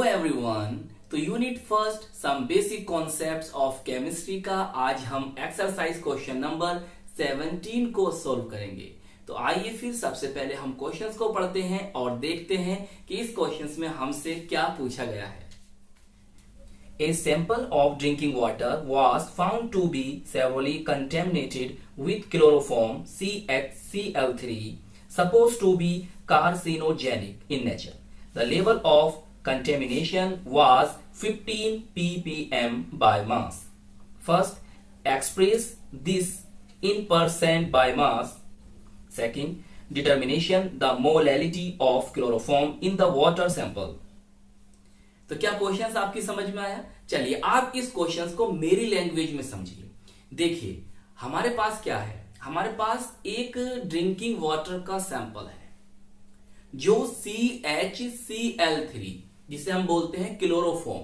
Hello everyone. तो unit first some basic concepts of chemistry का आज हम एक्सरसाइज क्वेश्चन नंबर 17 को सॉल्व करेंगे। तो आइए फिर सबसे पहले हम क्वेश्चंस को पढ़ते हैं और देखते हैं कि इस क्वेश्चंस में हमसे क्या पूछा गया है। A sample of drinking water was found to be severely contaminated with chloroform CHCl3, supposed to be carcinogenic in nature. The level of contamination was 15 ppm by mass. First, express this in percent by mass. Second, determination the molality of chloroform in the water sample. तो क्या questions आपकी समझ में आया? चलिए आप इस questions को मेरी लैंग्वेज में समझिए। देखिए हमारे पास क्या है, हमारे पास एक ड्रिंकिंग वाटर का सैंपल है जो CHCl3 जिसे हम बोलते हैं क्लोरोफॉर्म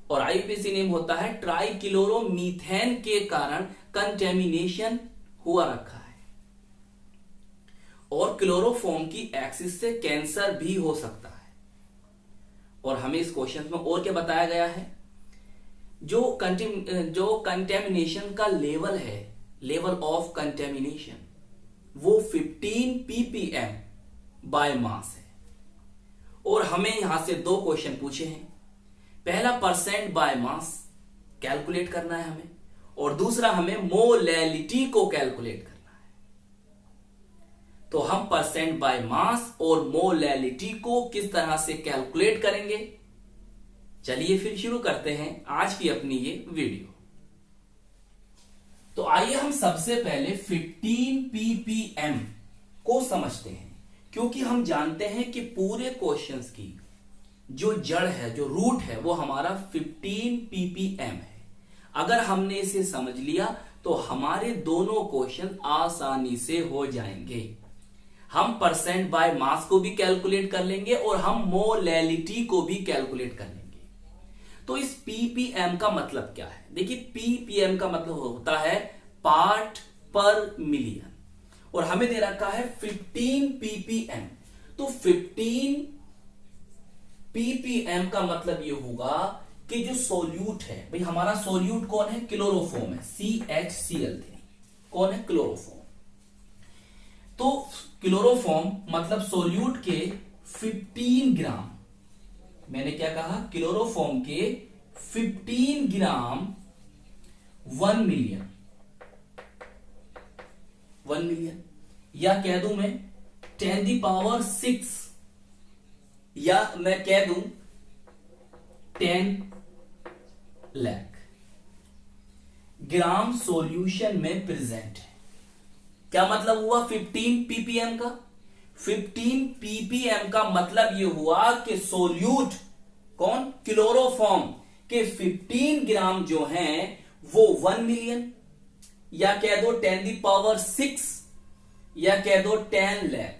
और आईयूपीएसी नेम होता है ट्राइक्लोरोमीथेन के कारण कंटेमिनेशन हुआ रखा है। और क्लोरोफॉर्म की एक्सिस से कैंसर भी हो सकता है। और हमें इस क्वेश्चन में और क्या बताया गया है, जो कंटेमिनेशन का लेवल है, लेवल ऑफ कंटेमिनेशन, वो 15 ppm बाय मास है। और हमें यहां से दो क्वेश्चन पूछे हैं। पहला परसेंट बाय मास कैलकुलेट करना है हमें, और दूसरा हमें मोलैलिटी को कैलकुलेट करना है। तो हम परसेंट बाय मास और मोलैलिटी को किस तरह से कैलकुलेट करेंगे, चलिए फिर शुरू करते हैं आज की अपनी ये वीडियो। तो आइए हम सबसे पहले 15 ppm को समझते हैं, क्योंकि हम जानते हैं कि पूरे क्वेश्चंस की जो जड़ है, जो रूट है, वो हमारा 15 ppm है। अगर हमने इसे समझ लिया तो हमारे दोनों क्वेश्चन आसानी से हो जाएंगे। हम परसेंट बाय मास को भी कैलकुलेट कर लेंगे और हम मोलैलिटी को भी कैलकुलेट कर लेंगे। तो इस ppm का मतलब क्या है? देखिए ppm का मतलब होता है पार्ट पर मिलियन, और हमें दे रखा है 15 ppm। तो 15 ppm का मतलब ये होगा कि जो सोल्यूट है, भाई हमारा सोल्यूट कौन है? क्लोरोफॉर्म है, CHCl3 कौन है? क्लोरोफॉर्म। तो क्लोरोफॉर्म मतलब सोल्यूट के 15 ग्राम, मैंने क्या कहा? क्लोरोफॉर्म के 15 ग्राम 1 मिलियन, या कह दूं मैं 10⁻⁶, या मैं कह दूं 10 लाख ग्राम सॉल्यूशन में प्रेजेंट है। क्या मतलब हुआ 15 ppm का? 15 ppm का मतलब यह हुआ कि सोल्यूट कौन? क्लोरोफॉर्म के 15 ग्राम जो हैं वो 1 मिलियन, या कह दो 10⁻⁶, या कह दो 10 लाख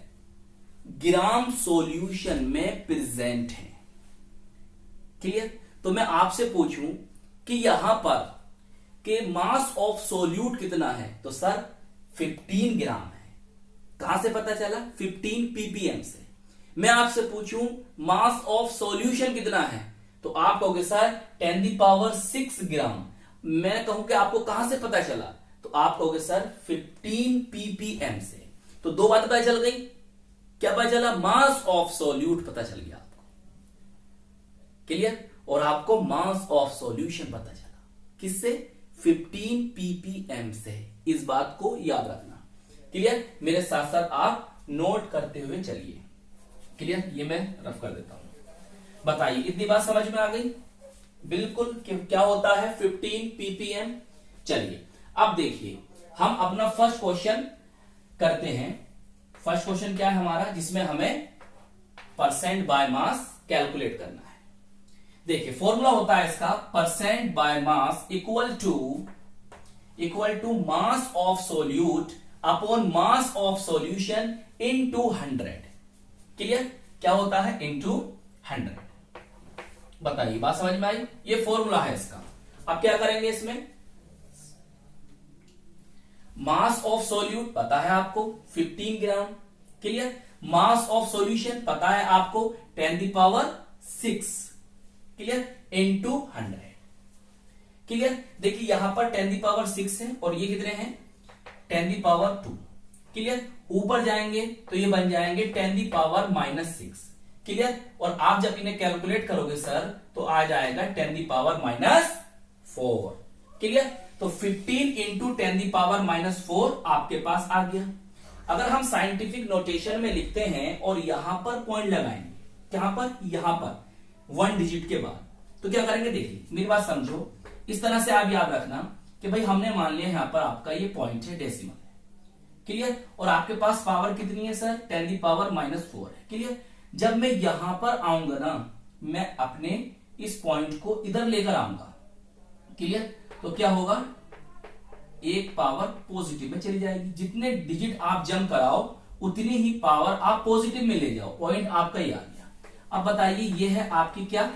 ग्राम सॉल्यूशन में प्रेजेंट है। क्लियर? तो मैं आपसे पूछूं कि यहां पर के मास ऑफ सोल्यूट कितना है, तो सर 15 ग्राम है। कहां से पता चला? 15 ppm से। मैं आपसे पूछूं मास ऑफ सॉल्यूशन कितना है, तो आप कहोगे सर 10⁻⁶ ग्राम। मैं कहूं कि आपको कहां से पता चला, तो आप कहोगे सर 15 ppm से। तो दो बात पता चल गई। क्या पता चला? मास ऑफ सॉल्यूट पता चल गया आपको। क्लियर? और आपको मास ऑफ सॉल्यूशन पता चला किससे? 15 ppm से। इस बात को याद रखना। क्लियर? मेरे साथ साथ आप नोट करते हुए चलिए। क्लियर? ये मैं रफ कर देता हूं। बताइए इतनी बात समझ में आ गई? बिल्कुल। क्या होता है 15 ppm? चलिए अब देखिए हम अपना फर्स्ट क्वेश्चन करते हैं। फर्स्ट क्वेश्चन क्या है हमारा, जिसमें हमें परसेंट बाय मास कैलकुलेट करना है। देखिए फॉर्मूला होता है इसका, percent by mass equal to mass of solute upon mass of solution into 100। Clear? क्या होता है? इनटू 100। बताइए बात समझ में आई? ये फॉर्मूला है इसका। अब क्या करेंगे इसमें? मास ऑफ सोल्यूट पता है आपको 15 ग्राम। क्लियर? मास ऑफ सॉल्यूशन पता है आपको 10⁻⁶। Clear, into 100। क्लियर, देखिए यहां पर 10⁶ है और ये कितने हैं 10⁻²। क्लियर, ऊपर जाएंगे तो ये बन जाएंगे 10⁻⁻6। क्लियर, और आप जब इन्हें कैलकुलेट करोगे सर तो आ जाएगा 10⁻⁻4। क्लियर, तो 15 इंटू 10⁻⁻4 आपके पास आ गया। अगर हम साइंटिफिक नोटेशन में लिखते हैं और यहां पर पॉइंट लगाएंगे, कहां पर, यहां पर 1 डिजिट के बाद, तो क्या करेंगे, देखिए मेरी बात समझो, इस तरह से आप याद रखना कि भाई हमने मान लिया यहां पर आपका ये पॉइंट है, डेसिमल है। क्लियर, और आपके पास पावर कितनी है सर 10⁻⁻4 है। क्लियर, जब मैं यहां पर आऊंगा ना, मैं अपने इस पॉइंट को इधर लेकर आऊंगा। क्लियर, तो क्या होगा, एक पावर पॉजिटिव में चली जाएगी। जितने डिजिट आप जम कराओ उतनी ही पावर आप पॉजिटिव में ले जाओ। पॉइंट आपका ही आ गया। अब बताइए ये है आपकी क्या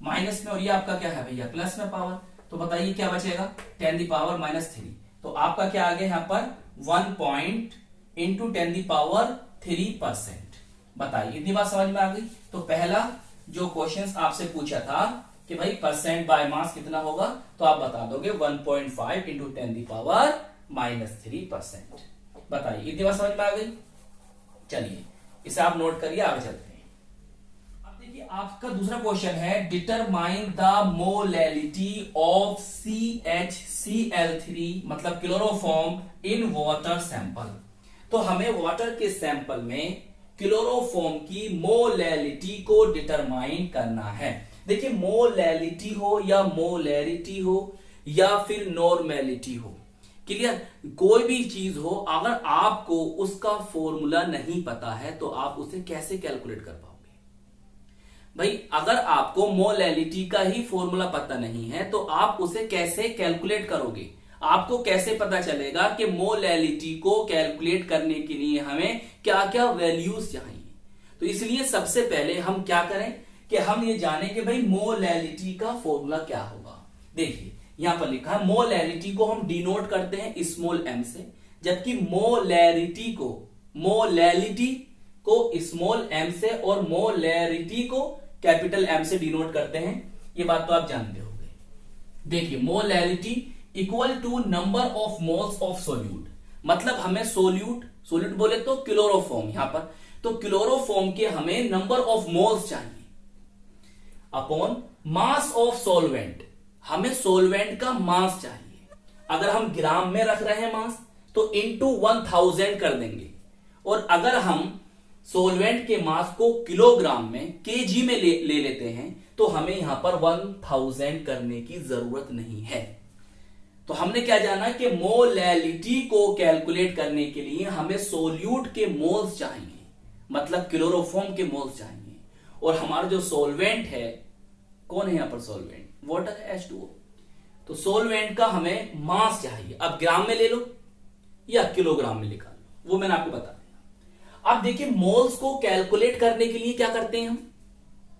माइनस में और ये आपका क्या है भैया प्लस में पावर। तो बताइए क्या बचेगा 10⁻⁻3। तो आपका क्या आ गया यहां पर 1 पॉइंट इंटू 10⁻3%। बताइए इतनी बात समझ में आ गई। तो पहला जो क्वेश्चन आपसे पूछा था कि भाई परसेंट बाय मास कितना होगा, तो आप बता दोगे 1.5 इंटू 10⁻⁻3%। बताइए इतनी बात समझ में आ गई। चलिए इसे आप नोट करिए, आगे चलते हैं। अब देखिए आपका दूसरा क्वेश्चन है determine the molality of CHCl3 मतलब क्लोरोफॉर्म इन वाटर सैंपल। तो हमें वाटर के सैंपल में क्लोरोफॉर्म की मोलैलिटी को डिटरमाइन करना है। देखिए मोलैलिटी हो या मोलैरिटी हो या फिर नॉर्मेलिटी हो, क्लियर, कोई भी चीज हो, अगर आपको उसका फॉर्मूला नहीं पता है तो आप उसे कैसे कैलकुलेट कर पाओगे भाई। अगर आपको मोलैलिटी का ही फॉर्मूला पता नहीं है तो आप उसे कैसे कैलकुलेट करोगे। आपको कैसे पता चलेगा कि मोलैलिटी को कैलकुलेट करने के लिए हमें क्या क्या वैल्यूज चाहिए। तो इसलिए सबसे पहले हम क्या करें कि हम ये जाने कि भाई मोलैलिटी का फॉर्मूला क्या होगा। देखिए यहां पर लिखा है मोलैलिटी को हम डिनोट करते हैं स्मॉल m से, जबकि मोलैरिटी को स्मॉल m से और मोलैरिटी को कैपिटल M से डिनोट करते हैं। ये बात तो आप जानते होंगे। देखिए molality equal to number of moles of solute, मतलब हमें सोल्यूट बोले तो क्लोरोफॉर्म, यहां पर तो क्लोरोफॉर्म के हमें नंबर ऑफ मोल्स चाहिए अपॉन मास ऑफ सॉल्वेंट, हमें सॉल्वेंट का मास चाहिए। अगर हम ग्राम में रख रहे हैं मास तो इंटू 1000 कर देंगे, और अगर हम सॉल्वेंट के मास को किलोग्राम में केजी में ले लेते हैं तो हमें यहां पर 1000 करने की जरूरत नहीं है। तो हमने क्या जाना कि मोलैलिटी को कैलकुलेट करने के लिए हमें सोल्यूट के मोल्स चाहिए, मतलब क्लोरोफॉर्म के मोल्स चाहिए। और हमारा जो सॉल्वेंट है, कौन है यहां पर सॉल्वेंट, वाटर H2O, तो सॉल्वेंट का हमें मास चाहिए। अब ग्राम में ले लो या किलोग्राम में निकाल लो, वो मैंने आपको बता दिया। अब देखिए मोल्स को कैलकुलेट करने के लिए क्या करते हैं हम,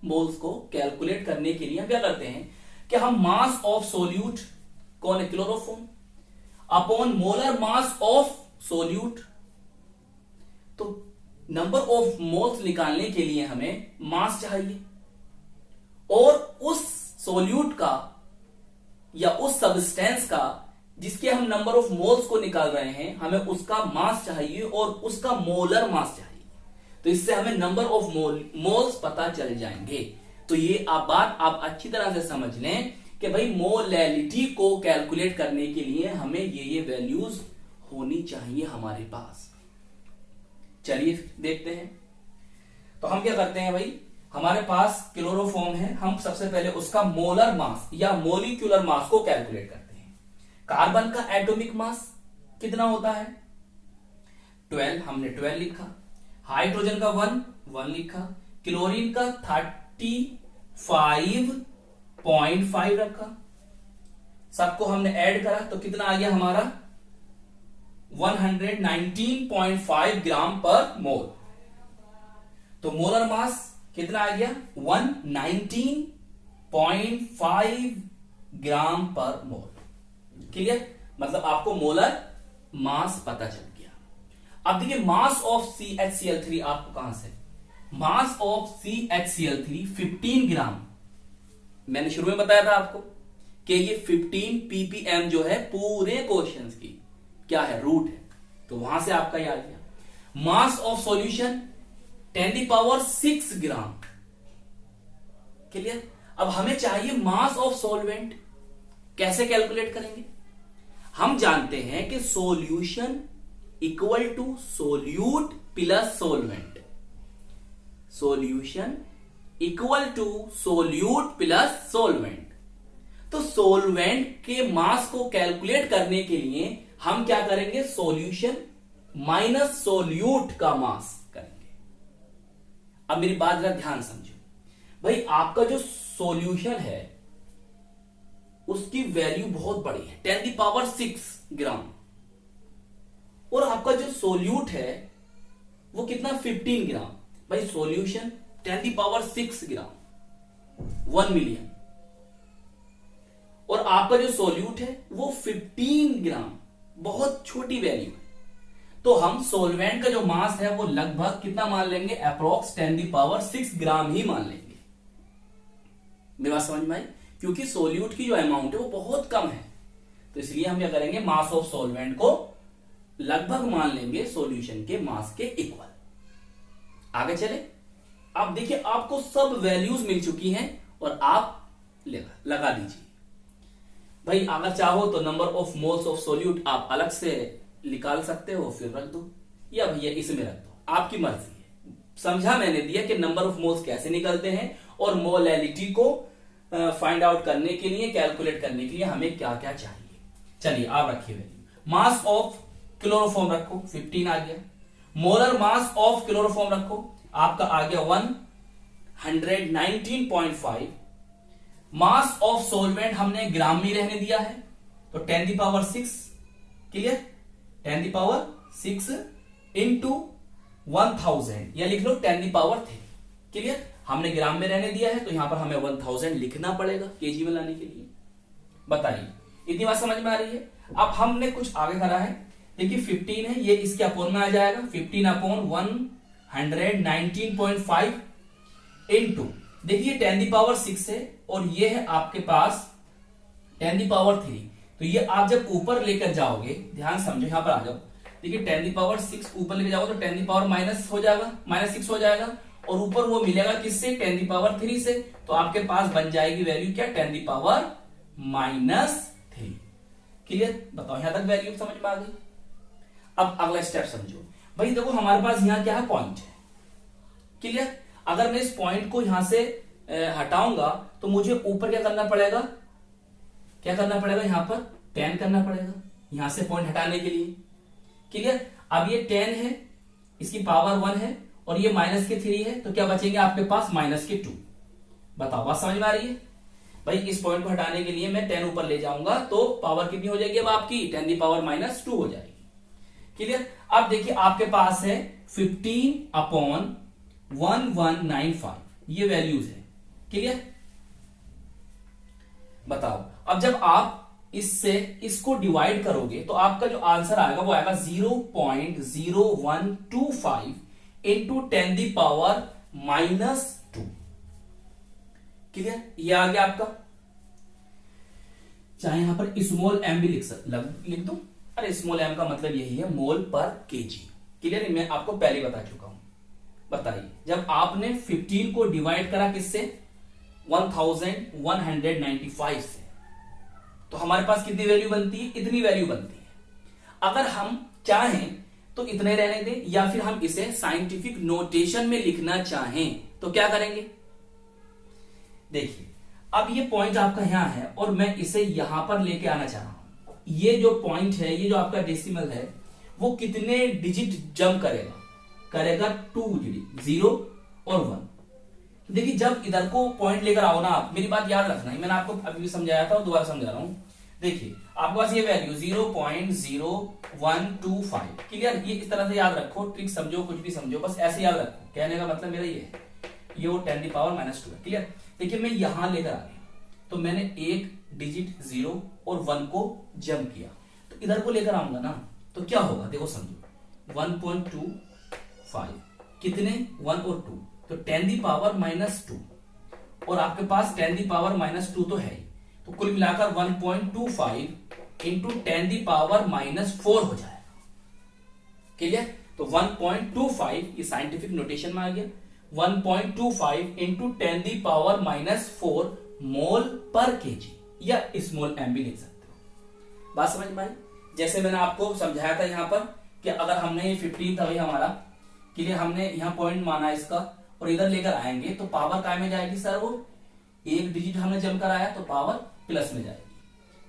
मोल्स को कैलकुलेट करने के लिए हम क्या करते हैं कि हम मास ऑफ सोल्यूट, कौन है chloroform, upon molar mass of solute. तो नंबर ऑफ मोल्स निकालने के लिए हमें मास चाहिए, और उस सोल्यूट का या उस सब्सटेंस का जिसके हम नंबर ऑफ मोल्स को निकाल रहे हैं, हमें उसका मास चाहिए और उसका मोलर मास चाहिए। तो इससे हमें नंबर ऑफ मोल्स पता चल जाएंगे। तो ये बात आप अच्छी तरह से समझ लें कि भाई मोलैलिटी को कैलकुलेट करने के लिए हमें ये वैल्यूज होनी चाहिए हमारे पास। चलिए देखते हैं। तो हम क्या करते हैं भाई, हमारे पास क्लोरोफॉर्म है, हम सबसे पहले उसका मोलर मास या मोलिक्यूलर मास को कैलकुलेट करते हैं। कार्बन का एटॉमिक मास कितना होता है 12, हमने 12 लिखा। हाइड्रोजन का 1 लिखा। क्लोरीन का 35.5 रखा। सबको हमने ऐड करा तो कितना आ गया हमारा 119.5 ग्राम पर मोल। तो मोलर मास कितना आ गया 119.5 ग्राम पर मोल। क्लियर, मतलब आपको मोलर मास पता चल गया। अब देखिए मास ऑफ CHCl3 आपको कहां से, मास ऑफ CHCl3 15 ग्राम, मैंने शुरू में बताया था आपको कि ये 15 ppm जो है पूरे क्वेश्चंस की क्या है, रूट है। तो वहां से आपका ये आ गया। Mass of solution 10⁻⁶ gram. Clear. अब हमें चाहिए मास ऑफ सॉल्वेंट। कैसे कैलकुलेट करेंगे? हम जानते हैं कि solution equal to solute plus solvent. Solution equal to solute plus solvent. तो सोलवेंट के मास को कैलकुलेट करने के लिए हम क्या करेंगे? सॉल्यूशन माइनस सोल्यूट का मास करेंगे। अब मेरी बात जरा ध्यान समझो भाई, आपका जो सॉल्यूशन है उसकी वैल्यू बहुत बड़ी है, 10⁻⁶ ग्राम, और आपका जो सोल्यूट है वो कितना, 15 ग्राम। भाई सॉल्यूशन 10⁻⁶ ग्राम 1 मिलियन, और आपका जो सोल्यूट है वो 15 ग्राम, बहुत छोटी वैल्यू है। तो हम सोलवेंट का जो मास है वो लगभग कितना मान लेंगे? अप्रोक्स 10⁻⁶ ग्राम ही मान लेंगे। मेरी बात समझ में आई? क्योंकि सोल्यूट की जो अमाउंट है वो बहुत कम है, तो इसलिए हम क्या करेंगे? मास ऑफ सोलवेंट को लगभग मान लेंगे सॉल्यूशन के मास के इक्वल। आगे चले। अब देखिए आपको सब वैल्यूज मिल चुकी हैं और आप लगा दीजिए। भाई अगर चाहो तो number of moles of solute आप अलग से निकाल सकते हो, फिर रख दो, या भैया इसमें रख दो, आपकी मर्जी है। समझा मैंने दिया कि नंबर ऑफ मोल्स कैसे निकलते हैं और मोलैलिटी को फाइंड आउट करने के लिए, कैलकुलेट करने के लिए हमें क्या क्या चाहिए। चलिए आप रखिए वैल्यू। मास ऑफ क्लोरोफॉर्म रखो, 15 आ गया। मोलर मास ऑफ क्लोरोफॉर्म रखो, आपका आ गया 119.5। मास ऑफ सोलवेंट हमने ग्राम में रहने दिया है, तो 10⁻⁶। क्लियर। 10⁻⁶ इंटू 1000, या लिख लो 10⁻3। क्लियर। हमने ग्राम में रहने दिया है तो यहां पर हमें 1000 लिखना पड़ेगा केजी में लाने के लिए। बताइए इतनी बात समझ में आ रही है? अब हमने कुछ आगे करा है। देखिए 15 है, ये इसके अपोन में आ जाएगा, 15/119.5 इंटू, देखिए 10⁻⁶ है और ये है आपके पास 10⁻3। तो ये आप जब ऊपर लेकर जाओगे, ध्यान समझो, यहां पर आ जाओ। देखिए 10⁻6 ऊपर लेकर जाओगे तो 10⁻⁻ माइनस हो जाएगा, -6 हो जाएगा, और ऊपर वो मिलेगा किससे? 10⁻3 से। तो आपके पास बन जाएगी वैल्यू क्या? 10⁻⁻3। क्लियर। बताओ यहां तक वैल्यू समझ में आ गई? अब अगला स्टेप समझो। भाई देखो हमारे पास यहां क्या है? पॉइंट है। क्लियर। अगर मैं इस पॉइंट को यहां से हटाऊंगा तो मुझे ऊपर क्या करना पड़ेगा? क्या करना पड़ेगा? यहां पर 10 करना पड़ेगा यहां से पॉइंट हटाने के लिए। क्लियर। अब ये 10 है, इसकी पावर 1 है, और ये -3 है, तो क्या बचेंगे आपके पास? -2। बताओ बात समझ में आ रही है? भाई इस पॉइंट को हटाने के लिए मैं 10 ऊपर ले जाऊंगा तो पावर कितनी हो जाएगी अब आपकी? 10⁻⁻2 हो जाएगी। क्लियर। अब देखिए आपके पास है 15/1195, ये वैल्यूज है। क्लियर। बताओ अब जब आप इससे इसको डिवाइड करोगे तो आपका जो आंसर आएगा वो आएगा 0.0125 इंटू 10⁻⁻2। क्लियर। ये आ गया आपका। चाहे यहां पर स्मॉल m भी लिख दो। अरे स्मॉल m का मतलब यही है मोल पर केजी। क्लियर। मैं आपको पहले बता चुका हूं। बताइए जब आपने 15 को डिवाइड करा किससे? 1195 से, तो हमारे पास कितनी वैल्यू बनती है? इतनी वैल्यू बनती है। अगर हम चाहें तो इतने रहने दें, या फिर हम इसे साइंटिफिक नोटेशन में लिखना चाहें तो क्या करेंगे? देखिए अब ये पॉइंट आपका यहां है और मैं इसे यहां पर लेके आना चाह रहा हूं। ये जो पॉइंट है, ये जो आपका डेसिमल है, वो कितने डिजिट जंप करेगा? करेगा 2 डिजिट, 0 और 1। देखिए जब इधर को पॉइंट लेकर आओ ना आप, मेरी बात याद रखना है, मैंने आपको अभी भी समझाया था और दोबारा समझा रहा हूं। देखिए आपके पास ये वैल्यू 0.0125। क्लियर। ये इस तरह से याद रखो, ट्रिक समझो, कुछ भी समझो, बस ऐसे याद रखो। कहने का मतलब मेरा ये है, ये वो 10⁻⁻2 है। क्लियर। देखिए मैं यहां लेकर आ गया तो मैंने एक डिजिट 0 और 1 को जंप किया, तो इधर को लेकर आऊंगा ना तो क्या होगा? देखो समझो, 1.25 कितने? 1 और 2, तो 10⁻⁻2 और आपके पास 10⁻⁻² तो है ही, तो कुल मिलाकर 1.25 इंटू 10⁻⁻4 हो जाएगा। क्लियर? तो 1.25 ये साइंटिफिक नोटेशन में आ गया, 1.25 इंटू 10⁻⁻4 मोल पर केजी, या स्मॉल एम भी लिख सकते हो। बात समझ में आई? जैसे मैंने आपको समझाया था यहां पर कि अगर हमने ये 15 था भाई हमारा, के लिए हमने यहां पॉइंट माना इसका और इधर लेकर आएंगे तो पावर काय में जाएगी सर? वो एक डिजिट हमने जम कर आया तो पावर प्लस में जाएगी।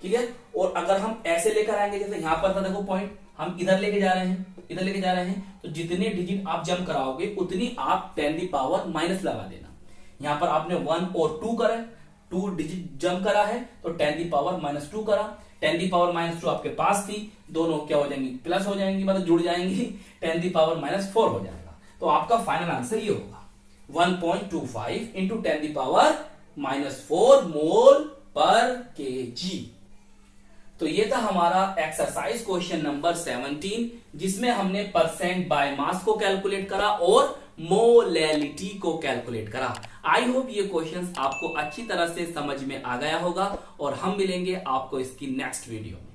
क्लियर? और अगर हम ऐसे लेकर आएंगे, जैसे यहां पर था देखो पॉइंट, हम इधर लेके जा रहे हैं, इधर लेके जा रहे हैं, तो जितने डिजिट आप जम कराओगे उतनी आप 10⁻⁻ लगा देना। यहां पर आपने 1 और 2 करा, 2 डिजिट जम करा है तो 10⁻⁻2 करा, 10⁻⁻2 आपके पास थी, दोनों क्या हो जाएंगी? प्लस हो जाएंगी, मतलब जुड़ जाएंगी, 10⁻⁻4 हो जाएगा। तो आपका फाइनल आंसर ये होगा 1.25 इंटू 10⁻⁻4 मोल पर केजी। तो ये था हमारा एक्सरसाइज क्वेश्चन नंबर 17, जिसमें हमने परसेंट बाय मास को कैलकुलेट करा और मोलैलिटी को कैलकुलेट करा। आई होप ये क्वेश्चंस आपको अच्छी तरह से समझ में आ गया होगा और हम मिलेंगे आपको इसकी नेक्स्ट वीडियो में।